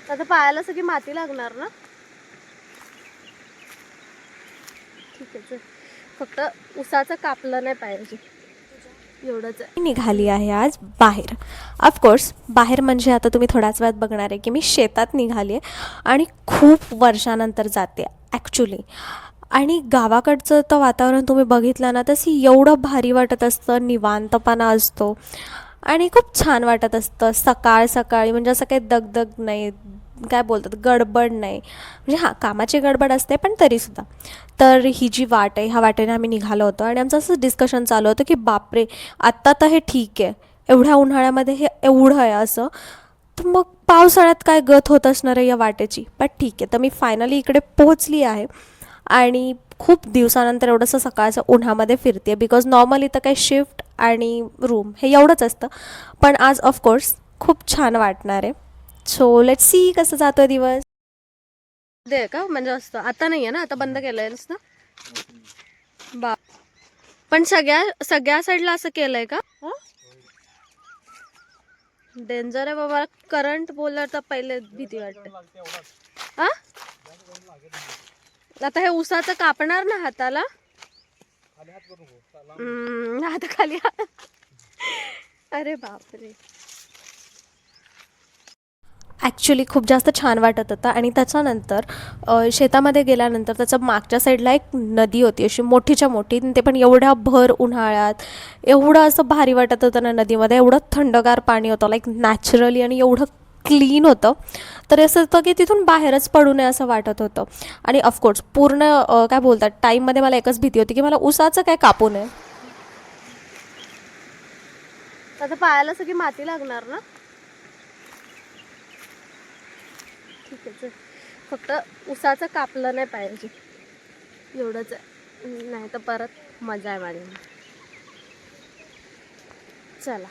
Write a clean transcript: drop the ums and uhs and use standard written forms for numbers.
आता पायाला सगळी माती लागणार ना. ठीक आहे चल, फक्त उसाचं कापलं नाही पाहिजे एवढंच आहे. निघाली आहे आज बाहेर. ऑफकोर्स बाहेर म्हणजे आता तुम्ही थोड्याच वेळात बघणार आहे की मी शेतात निघाली आहे आणि खूप वर्षानंतर जाते ॲक्च्युली. आणि गावाकडचं तर वातावरण तुम्ही बघितलं ना तसं एवढं भारी वाटत असतं, निवांतपणा असतो आणि खूप छान वाटत असतं. सकाळ सकाळी म्हणजे असं काही दगदग नाही, काय बोलतात गडबड नाही. म्हणजे हां, कामाची गडबड असते पण तरीसुद्धा. तर ही जी वाट आहे ह्या वाटेने आम्ही निघालो होतो आणि आमचं असं डिस्कशन चालू होतं की बापरे, आत्ता तर हे ठीक आहे, एवढ्या उन्हाळ्यामध्ये हे एवढं आहे असं, तर मग पावसाळ्यात काय गत होत असणार आहे या वाटेची. पण ठीक आहे, तर मी फायनली इकडे पोहोचली आहे आणि खूप दिवसानंतर एवढंसं सकाळचं उन्हामध्ये फिरते. बिकॉज नॉर्मली तर काही शिफ्ट आणि रूम हे एवढंच असतं, पण आज ऑफकोर्स खूप छान वाटणार आहे. सो लेट्स सी कसं जातो आहे दिवस. दे का म्हणजे असतं आता नाहीये ना, आता बंद केलंयस ना. बा पण सगळ्या साईडला असं केलंय का. डेंजर आहे बाबा, करंट बोलला तर पहिले भीती वाटते. हा, आता हे उसाचं कापणार ना हाताला. हात खाली. अरे बापरे. ॲक्च्युली खूप जास्त छान वाटत होतं आणि त्याच्यानंतर शेतामध्ये गेल्यानंतर त्याच्या मागच्या साईडला एक नदी होती अशी मोठीच्या मोठी, ते पण एवढ्या भर उन्हाळ्यात एवढं असं भारी वाटत होतं ना. नदीमध्ये एवढं थंडगार पाणी होतं लाईक नॅचरली आणि एवढं क्लीन होतं. तर असं होतं की तिथून बाहेरच पडू नये असं वाटत होतं. आणि ऑफकोर्स पूर्ण काय बोलतात टाईममध्ये मला एकच भीती होती की मला उसाचं काय कापू नये. आता पायाला सगळी माती लागणार ना. ठीक आहे चल, फक्त उसाचं कापलं नाही पाहिजे एवढंच आहे. नाही तर परत मजा आहे माझी. चला.